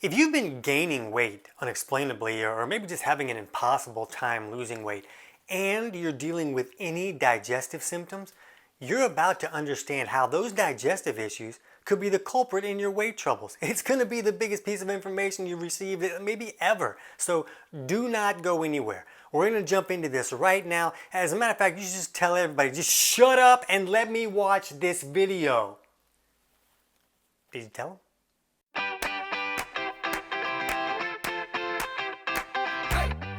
If you've been gaining weight unexplainably, or maybe just having an impossible time losing weight, and you're dealing with any digestive symptoms, you're about to understand how those digestive issues could be the culprit in your weight troubles. It's going to be the biggest piece of information you've received maybe ever. So do not go anywhere. We're going to jump into this right now. As a matter of fact, you should just tell everybody, just shut up and let me watch this video. Did you tell them?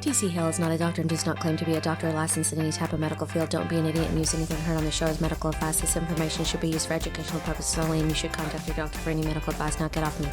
TC Hale is not a doctor and does not claim to be a doctor or licensed in any type of medical field. Don't be an idiot and use anything heard on the show as medical advice. This information should be used for educational purposes only, and you should contact your doctor for any medical advice. Now get off me.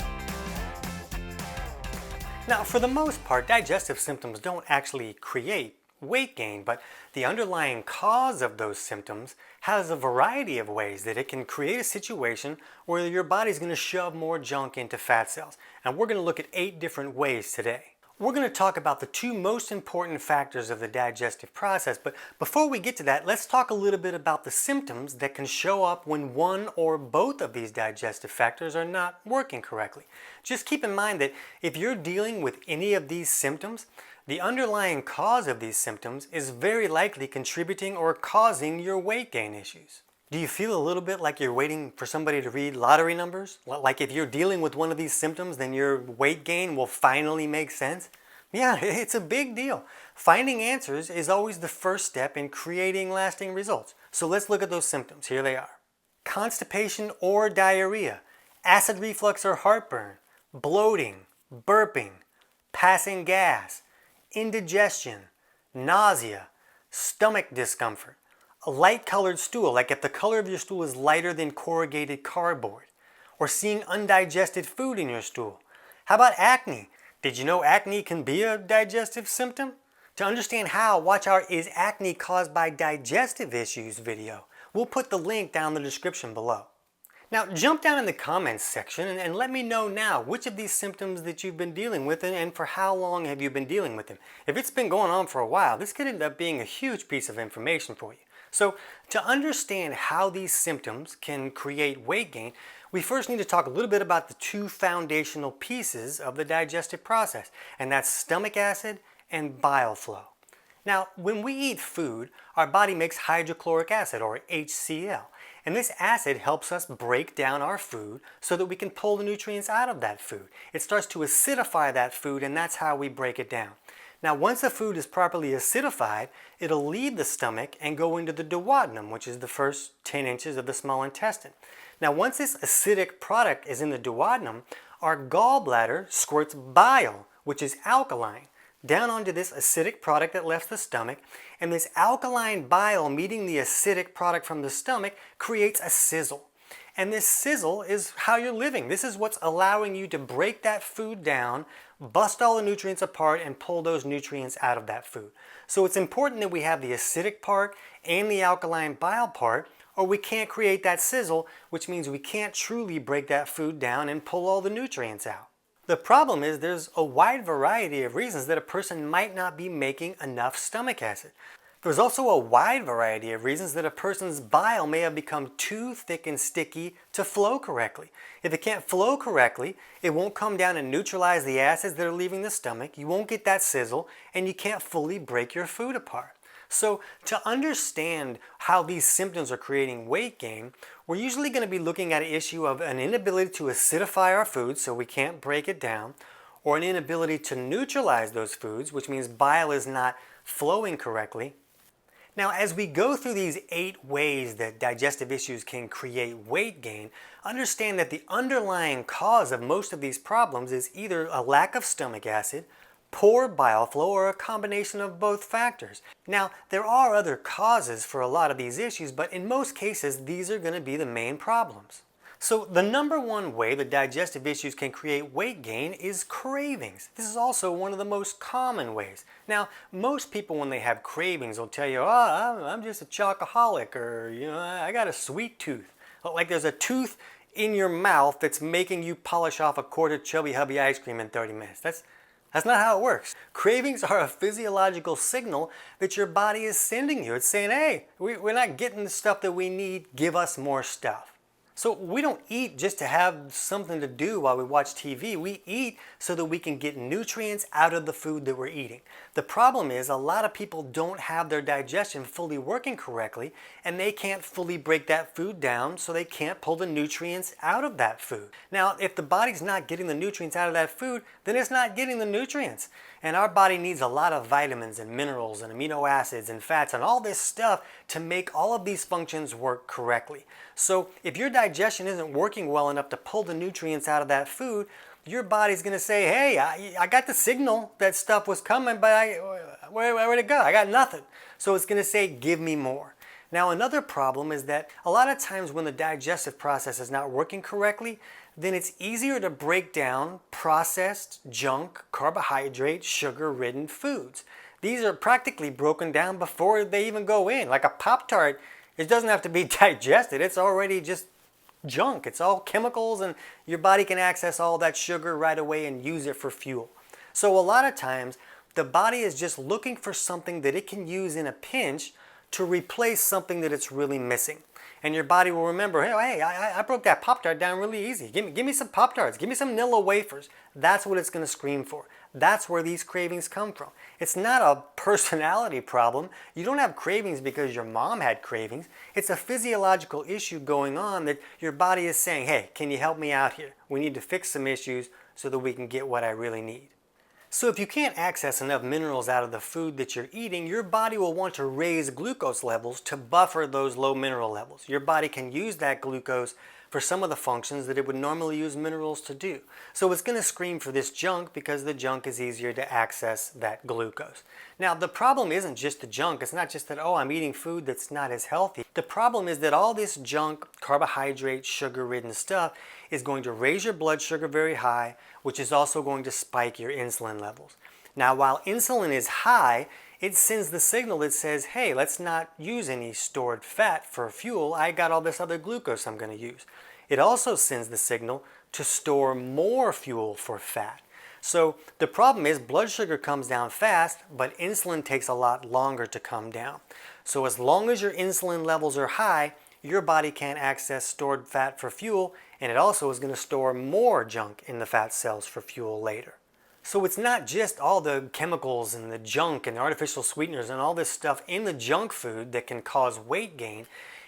Now, for the most part, digestive symptoms don't actually create weight gain, but the underlying cause of those symptoms has a variety of ways that it can create a situation where your body's going to shove more junk into fat cells. And we're going to look at 8 different ways today. We're going to talk about the 2 most important factors of the digestive process, but before we get to that, let's talk a little bit about the symptoms that can show up when one or both of these digestive factors are not working correctly. Just keep in mind that if you're dealing with any of these symptoms, the underlying cause of these symptoms is very likely contributing or causing your weight gain issues. Do you feel a little bit like you're waiting for somebody to read lottery numbers? Like if you're dealing with one of these symptoms, then your weight gain will finally make sense? Yeah, it's a big deal. Finding answers is always the first step in creating lasting results. So let's look at those symptoms. Here they are. Constipation or diarrhea, acid reflux or heartburn, bloating, burping, passing gas, indigestion, nausea, stomach discomfort, a light-colored stool, like if the color of your stool is lighter than corrugated cardboard, or seeing undigested food in your stool. How about acne? Did you know acne can be a digestive symptom? To understand how, watch our Is Acne Caused by Digestive Issues video. We'll put the link down in the description below. Now jump down in the comments section and let me know now which of these symptoms that you've been dealing with and for how long have you been dealing with them. If it's been going on for a while, this could end up being a huge piece of information for you. So to understand how these symptoms can create weight gain, we first need to talk a little bit about the 2 foundational pieces of the digestive process, and that's stomach acid and bile flow. Now, when we eat food, our body makes hydrochloric acid, or HCl, and this acid helps us break down our food so that we can pull the nutrients out of that food. It starts to acidify that food, and that's how we break it down. Now, once the food is properly acidified, it'll leave the stomach and go into the duodenum, which is the first 10 inches of the small intestine. Now, once this acidic product is in the duodenum, our gallbladder squirts bile, which is alkaline, down onto this acidic product that left the stomach, and this alkaline bile meeting the acidic product from the stomach creates a sizzle. And this sizzle is how you're living. This is what's allowing you to break that food down, bust all the nutrients apart, and pull those nutrients out of that food. So it's important that we have the acidic part and the alkaline bile part, or we can't create that sizzle, which means we can't truly break that food down and pull all the nutrients out. The problem is there's a wide variety of reasons that a person might not be making enough stomach acid. There's also a wide variety of reasons that a person's bile may have become too thick and sticky to flow correctly. If it can't flow correctly, it won't come down and neutralize the acids that are leaving the stomach, you won't get that sizzle, and you can't fully break your food apart. So to understand how these symptoms are creating weight gain, we're usually going to be looking at an issue of an inability to acidify our food so we can't break it down, or an inability to neutralize those foods, which means bile is not flowing correctly. Now, as we go through these 8 ways that digestive issues can create weight gain, understand that the underlying cause of most of these problems is either a lack of stomach acid, poor bile flow, or a combination of both factors. Now, there are other causes for a lot of these issues, but in most cases, these are going to be the main problems. So the number 1 way that digestive issues can create weight gain is cravings. This is also one of the most common ways. Now, most people when they have cravings will tell you, oh, I'm just a chocoholic, or I got a sweet tooth. Like there's a tooth in your mouth that's making you polish off a quart of Chubby Hubby ice cream in 30 minutes. That's not how it works. Cravings are a physiological signal that your body is sending you. It's saying, hey, we're not getting the stuff that we need, give us more stuff. So we don't eat just to have something to do while we watch TV. We eat so that we can get nutrients out of the food that we're eating. The problem is a lot of people don't have their digestion fully working correctly, and they can't fully break that food down, so they can't pull the nutrients out of that food. Now, if the body's not getting the nutrients out of that food, then it's not getting the nutrients. And our body needs a lot of vitamins and minerals and amino acids and fats and all this stuff to make all of these functions work correctly. So if your digestion isn't working well enough to pull the nutrients out of that food, your body's going to say, hey, I got the signal that stuff was coming, but where'd it go? I got nothing. So it's going to say, give me more. Now, another problem is that a lot of times when the digestive process is not working correctly, then it's easier to break down processed, junk, carbohydrate, sugar-ridden foods. These are practically broken down before they even go in. Like a Pop-Tart, it doesn't have to be digested. It's already just junk. It's all chemicals, and your body can access all that sugar right away and use it for fuel. So a lot of times, the body is just looking for something that it can use in a pinch to replace something that it's really missing. And your body will remember, hey, I broke that Pop-Tart down really easy. Give me some Pop-Tarts. Give me some Nilla wafers. That's what it's going to scream for. That's where these cravings come from. It's not a personality problem. You don't have cravings because your mom had cravings. It's a physiological issue going on that your body is saying, hey, can you help me out here? We need to fix some issues so that we can get what I really need. So if you can't access enough minerals out of the food that you're eating, your body will want to raise glucose levels to buffer those low mineral levels. Your body can use that glucose for some of the functions that it would normally use minerals to do. So it's going to scream for this junk because the junk is easier to access that glucose. Now, the problem isn't just the junk. It's not just that, oh, I'm eating food that's not as healthy. The problem is that all this junk, carbohydrate, sugar-ridden stuff is going to raise your blood sugar very high, which is also going to spike your insulin levels. Now, while insulin is high, it sends the signal that says, hey, let's not use any stored fat for fuel. I got all this other glucose I'm going to use. It also sends the signal to store more fuel for fat. So the problem is blood sugar comes down fast, but insulin takes a lot longer to come down. So as long as your insulin levels are high, your body can't access stored fat for fuel, and it also is going to store more junk in the fat cells for fuel later. So it's not just all the chemicals and the junk and the artificial sweeteners and all this stuff in the junk food that can cause weight gain.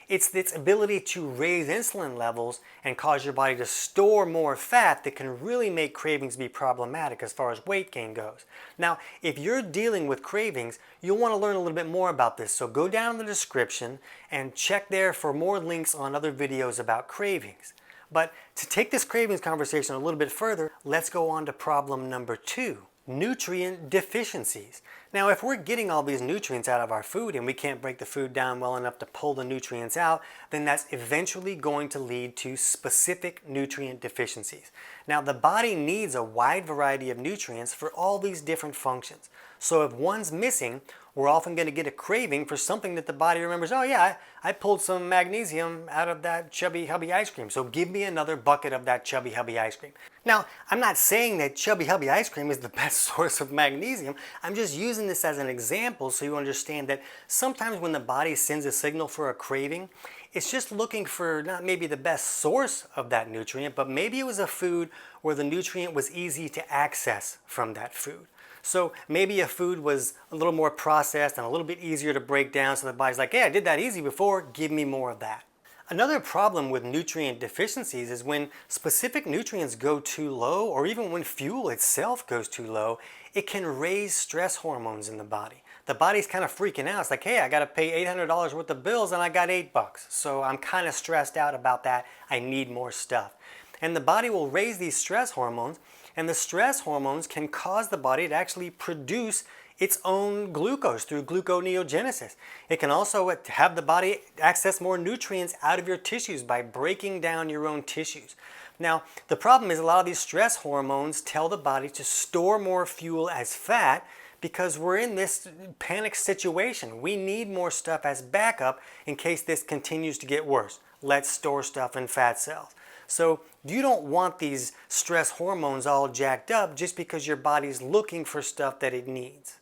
It's its ability to raise insulin levels and cause your body to store more fat that can really make cravings be problematic as far as weight gain goes. Now, if you're dealing with cravings, you'll want to learn a little bit more about this. So go down in the description and check there for more links on other videos about cravings. But to take this cravings conversation a little bit further, let's go on to problem number 2, nutrient deficiencies. Now, if we're getting all these nutrients out of our food and we can't break the food down well enough to pull the nutrients out, then that's eventually going to lead to specific nutrient deficiencies. Now, the body needs a wide variety of nutrients for all these different functions. So if one's missing, we're often going to get a craving for something that the body remembers, oh yeah, I pulled some magnesium out of that Chubby Hubby ice cream, so give me another bucket of that Chubby Hubby ice cream. Now, I'm not saying that Chubby Hubby ice cream is the best source of magnesium. I'm just using this as an example so you understand that sometimes when the body sends a signal for a craving, it's just looking for not maybe the best source of that nutrient, but maybe it was a food where the nutrient was easy to access from that food. So maybe a food was a little more processed and a little bit easier to break down, so the body's like, hey, I did that easy before, give me more of that. Another problem with nutrient deficiencies is when specific nutrients go too low, or even when fuel itself goes too low, it can raise stress hormones in the body. The body's kind of freaking out. It's like, hey, I got to pay $800 worth of bills and I got $8. So I'm kind of stressed out about that. I need more stuff. And the body will raise these stress hormones, and the stress hormones can cause the body to actually produce its own glucose through gluconeogenesis. It can also have the body access more nutrients out of your tissues by breaking down your own tissues. Now, the problem is a lot of these stress hormones tell the body to store more fuel as fat because we're in this panic situation. We need more stuff as backup in case this continues to get worse. Let's store stuff in fat cells. So you don't want these stress hormones all jacked up just because your body's looking for stuff that it needs.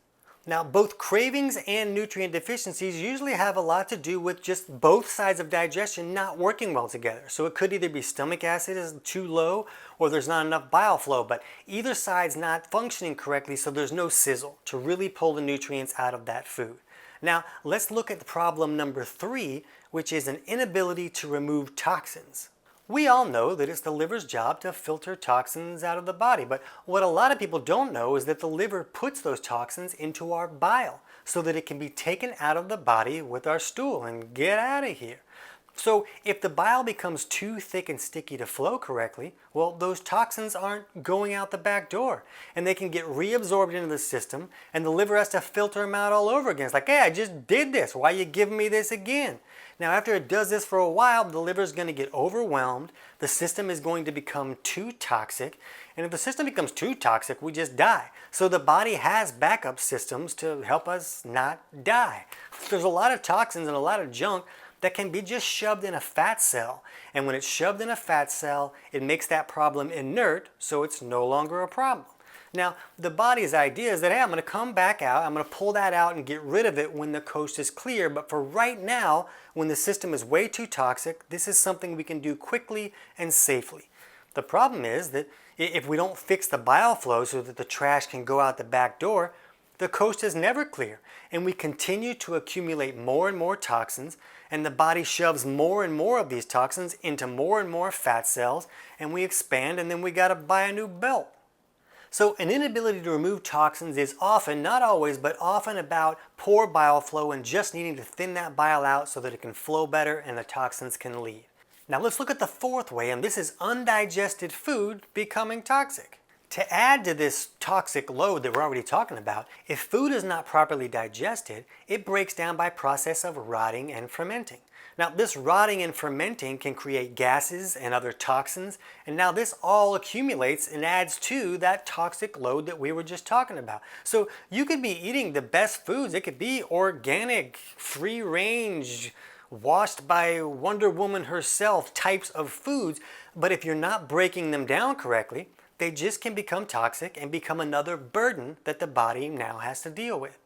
Now, both cravings and nutrient deficiencies usually have a lot to do with just both sides of digestion not working well together. So it could either be stomach acid is too low or there's not enough bile flow, but either side's not functioning correctly, so there's no sizzle to really pull the nutrients out of that food. Now, let's look at the problem number 3, which is an inability to remove toxins. We all know that it's the liver's job to filter toxins out of the body, but what a lot of people don't know is that the liver puts those toxins into our bile so that it can be taken out of the body with our stool and get out of here. So if the bile becomes too thick and sticky to flow correctly, well, those toxins aren't going out the back door and they can get reabsorbed into the system and the liver has to filter them out all over again. It's like, hey, I just did this. Why are you giving me this again? Now, after it does this for a while, the liver is going to get overwhelmed. The system is going to become too toxic. And if the system becomes too toxic, we just die. So the body has backup systems to help us not die. There's a lot of toxins and a lot of junk that can be just shoved in a fat cell. And when it's shoved in a fat cell, it makes that problem inert, so it's no longer a problem. Now, the body's idea is that, hey, I'm going to come back out, I'm going to pull that out and get rid of it when the coast is clear. But for right now, when the system is way too toxic, this is something we can do quickly and safely. The problem is that if we don't fix the bile flow so that the trash can go out the back door, the coast is never clear, and we continue to accumulate more and more toxins, and the body shoves more and more of these toxins into more and more fat cells, and we expand, and then we got to buy a new belt. So an inability to remove toxins is often, not always, but often about poor bile flow and just needing to thin that bile out so that it can flow better and the toxins can leave. Now let's look at the fourth way, and this is undigested food becoming toxic. To add to this toxic load that we're already talking about, if food is not properly digested, it breaks down by process of rotting and fermenting. Now, this rotting and fermenting can create gases and other toxins, and now this all accumulates and adds to that toxic load that we were just talking about. So you could be eating the best foods. It could be organic, free range, washed by Wonder Woman herself types of foods, but if you're not breaking them down correctly, they just can become toxic and become another burden that the body now has to deal with.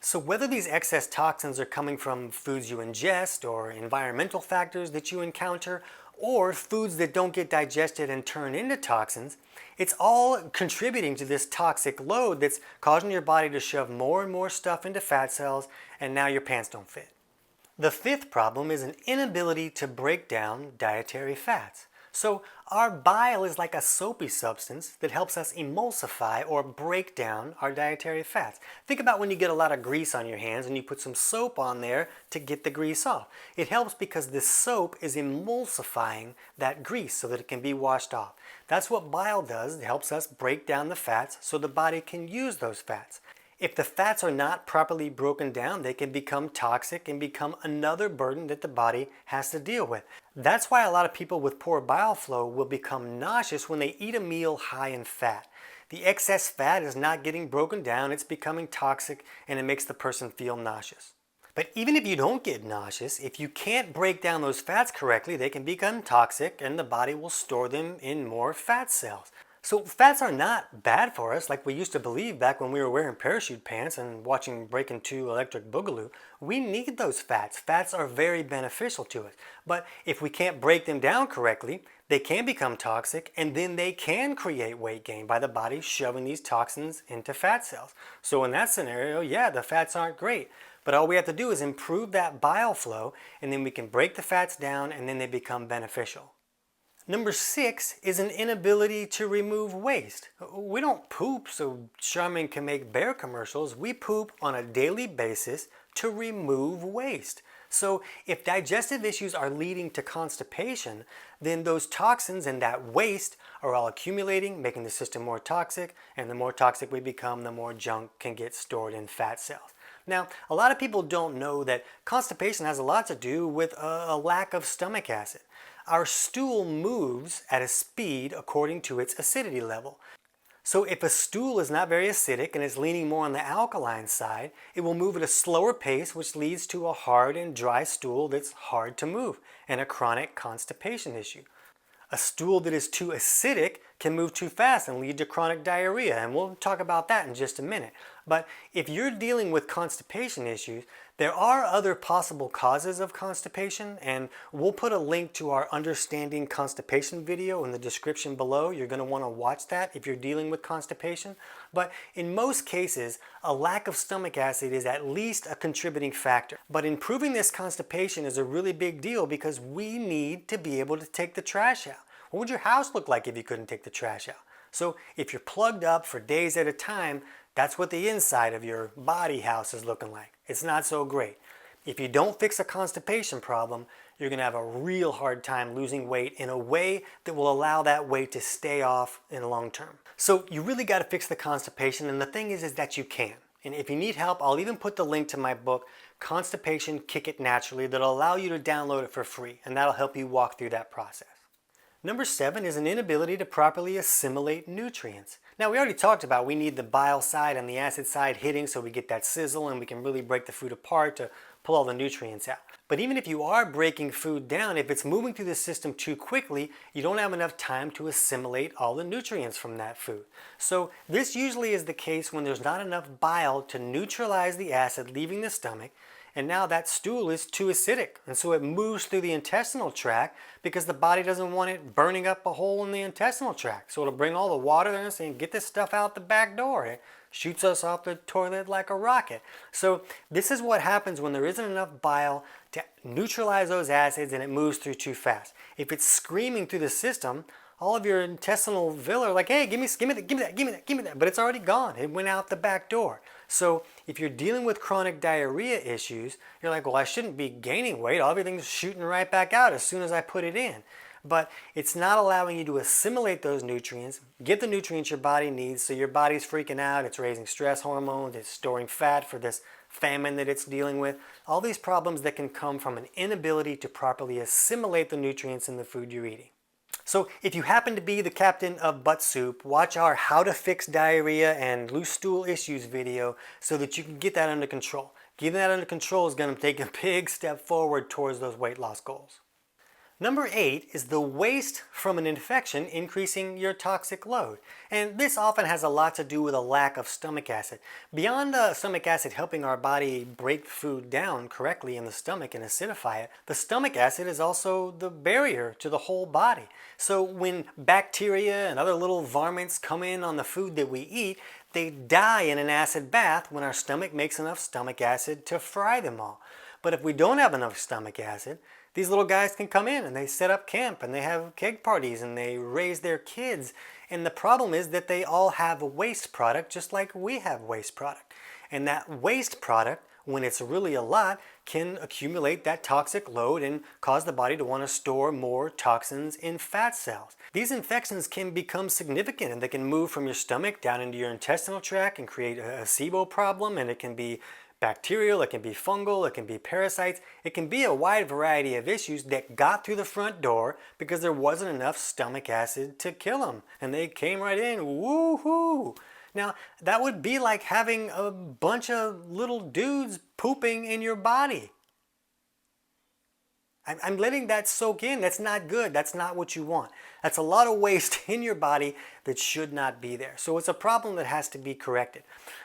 So whether these excess toxins are coming from foods you ingest or environmental factors that you encounter or foods that don't get digested and turn into toxins, it's all contributing to this toxic load that's causing your body to shove more and more stuff into fat cells, and now your pants don't fit. The fifth problem is an inability to break down dietary fats. So our bile is like a soapy substance that helps us emulsify or break down our dietary fats. Think about when you get a lot of grease on your hands and you put some soap on there to get the grease off. It helps because this soap is emulsifying that grease so that it can be washed off. That's what bile does. It helps us break down the fats so the body can use those fats. If the fats are not properly broken down, they can become toxic and become another burden that the body has to deal with. That's why a lot of people with poor bile flow will become nauseous when they eat a meal high in fat. The excess fat is not getting broken down, it's becoming toxic, and it makes the person feel nauseous. But even if you don't get nauseous, if you can't break down those fats correctly, they can become toxic and the body will store them in more fat cells. So fats are not bad for us like we used to believe back when we were wearing parachute pants and watching Breaking 2 Electric Boogaloo. We need those fats. Fats are very beneficial to us. But if we can't break them down correctly, they can become toxic and then they can create weight gain by the body shoving these toxins into fat cells. So in that scenario, yeah, the fats aren't great. But all we have to do is improve that bile flow and then we can break the fats down and then they become beneficial. Number 6 is an inability to remove waste. We don't poop so Charmin can make bear commercials. We poop on a daily basis to remove waste. So if digestive issues are leading to constipation, then those toxins and that waste are all accumulating, making the system more toxic, and the more toxic we become, the more junk can get stored in fat cells. Now, a lot of people don't know that constipation has a lot to do with a lack of stomach acid. Our stool moves at a speed according to its acidity level. So if a stool is not very acidic and is leaning more on the alkaline side, it will move at a slower pace, which leads to a hard and dry stool that's hard to move and a chronic constipation issue. A stool that is too acidic can move too fast and lead to chronic diarrhea, and we'll talk about that in just a minute. But if you're dealing with constipation issues, there are other possible causes of constipation, and we'll put a link to our Understanding Constipation video in the description below. You're going to want to watch that if you're dealing with constipation. But in most cases, a lack of stomach acid is at least a contributing factor. But improving this constipation is a really big deal because we need to be able to take the trash out. What would your house look like if you couldn't take the trash out? So if you're plugged up for days at a time, that's what the inside of your body house is looking like. It's not so great. If you don't fix a constipation problem, you're going to have a real hard time losing weight in a way that will allow that weight to stay off in the long term. So you really got to fix the constipation, and the thing is that you can. And if you need help, I'll even put the link to my book, Constipation, Kick It Naturally, that'll allow you to download it for free, and that'll help you walk through that process. Number 7 is an inability to properly assimilate nutrients. Now we already talked about we need the bile side and the acid side hitting so we get that sizzle and we can really break the food apart to pull all the nutrients out. But even if you are breaking food down, if it's moving through the system too quickly, you don't have enough time to assimilate all the nutrients from that food. So this usually is the case when there's not enough bile to neutralize the acid leaving the stomach, and now that stool is too acidic, and so it moves through the intestinal tract because the body doesn't want it burning up a hole in the intestinal tract. So it'll bring all the water there and say, get this stuff out the back door. It shoots us off the toilet like a rocket. So this is what happens when there isn't enough bile to neutralize those acids and it moves through too fast. If it's screaming through the system, all of your intestinal villi are like, hey, give me that, but it's already gone. It went out the back door. So if you're dealing with chronic diarrhea issues, you're like, well, I shouldn't be gaining weight. Everything's shooting right back out as soon as I put it in. But it's not allowing you to assimilate those nutrients, get the nutrients your body needs, so your body's freaking out, it's raising stress hormones, it's storing fat for this famine that it's dealing with. All these problems that can come from an inability to properly assimilate the nutrients in the food you're eating. So if you happen to be the captain of butt soup, watch our How to Fix Diarrhea and Loose Stool Issues video so that you can get that under control. Getting that under control is going to take a big step forward towards those weight loss goals. Number 8 is the waste from an infection increasing your toxic load. And this often has a lot to do with a lack of stomach acid. Beyond stomach acid helping our body break food down correctly in the stomach and acidify it, the stomach acid is also the barrier to the whole body. So when bacteria and other little varmints come in on the food that we eat, they die in an acid bath when our stomach makes enough stomach acid to fry them all. But if we don't have enough stomach acid, these little guys can come in and they set up camp and they have keg parties and they raise their kids. And the problem is that they all have a waste product just like we have waste product. And that waste product, when it's really a lot, can accumulate that toxic load and cause the body to want to store more toxins in fat cells. These infections can become significant and they can move from your stomach down into your intestinal tract and create a SIBO problem, and it can be bacterial, it can be fungal, it can be parasites, it can be a wide variety of issues that got through the front door because there wasn't enough stomach acid to kill them. And they came right in, woohoo! Now, that would be like having a bunch of little dudes pooping in your body. I'm letting that soak in. That's not good. That's not what you want. That's a lot of waste in your body that should not be there. So it's a problem that has to be corrected.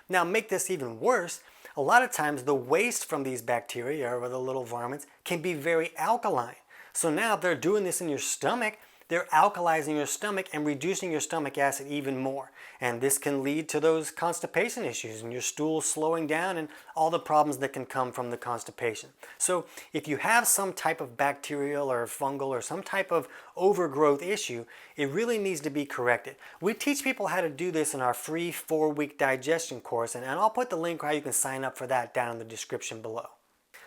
Now, make this even worse. A lot of times the waste from these bacteria or the little varmints can be very alkaline. So now if they're doing this in your stomach, they're alkalizing your stomach and reducing your stomach acid even more. And this can lead to those constipation issues and your stool slowing down and all the problems that can come from the constipation. So if you have some type of bacterial or fungal or some type of overgrowth issue, it really needs to be corrected. We teach people how to do this in our free 4-week digestion course, and I'll put the link how you can sign up for that down in the description below.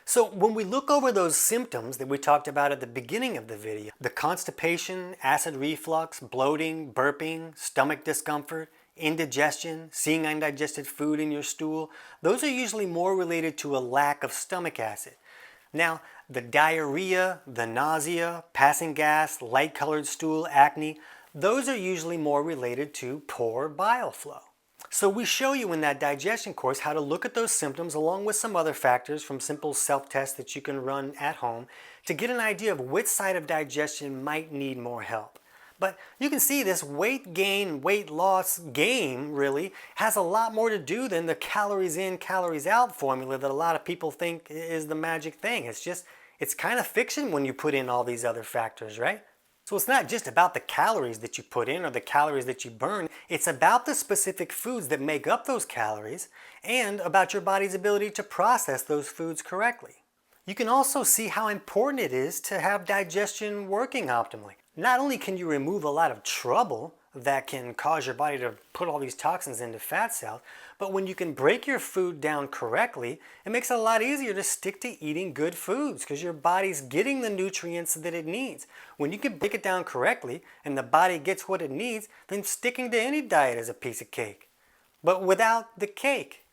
So when we look over those symptoms that we talked about at the beginning of the video, the constipation, acid reflux, bloating, burping, stomach discomfort, indigestion, seeing undigested food in your stool, those are usually more related to a lack of stomach acid. Now, the diarrhea, the nausea, passing gas, light-colored stool, acne, those are usually more related to poor bile flow. So we show you in that digestion course how to look at those symptoms along with some other factors from simple self-tests that you can run at home to get an idea of which side of digestion might need more help. But you can see this weight gain, weight loss game really has a lot more to do than the calories in, calories out formula that a lot of people think is the magic thing. It's kind of fiction when you put in all these other factors, right? So it's not just about the calories that you put in or the calories that you burn. It's about the specific foods that make up those calories and about your body's ability to process those foods correctly. You can also see how important it is to have digestion working optimally. Not only can you remove a lot of trouble that can cause your body to put all these toxins into fat cells, but when you can break your food down correctly, it makes it a lot easier to stick to eating good foods because your body's getting the nutrients that it needs. When you can break it down correctly and the body gets what it needs, then sticking to any diet is a piece of cake. But without the cake.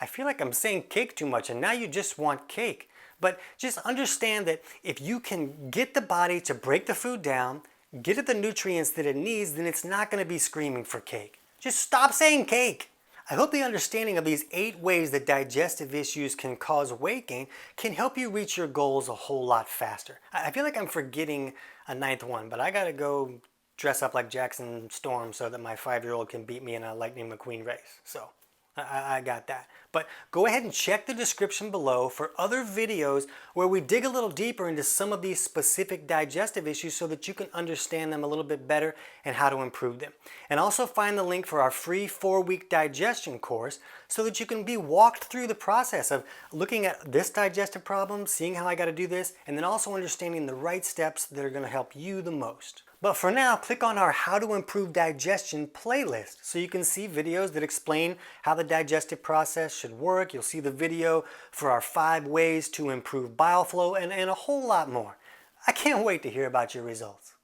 I feel like I'm saying cake too much and now you just want cake. But just understand that if you can get the body to break the food down, get it the nutrients that it needs, then it's not going to be screaming for cake. Just stop saying cake. I hope the understanding of these 8 ways that digestive issues can cause weight gain can help you reach your goals a whole lot faster. I feel like I'm forgetting a 9th one, but I gotta go dress up like Jackson Storm so that my 5-year-old can beat me in a Lightning McQueen race. So I got that. But go ahead and check the description below for other videos where we dig a little deeper into some of these specific digestive issues so that you can understand them a little bit better and how to improve them. And also find the link for our free 4-week digestion course so that you can be walked through the process of looking at this digestive problem, seeing how I got to do this, and then also understanding the right steps that are going to help you the most. But for now, click on our How to Improve Digestion playlist so you can see videos that explain how the digestive process should work. You'll see the video for our 5 ways to improve bile flow and a whole lot more. I can't wait to hear about your results.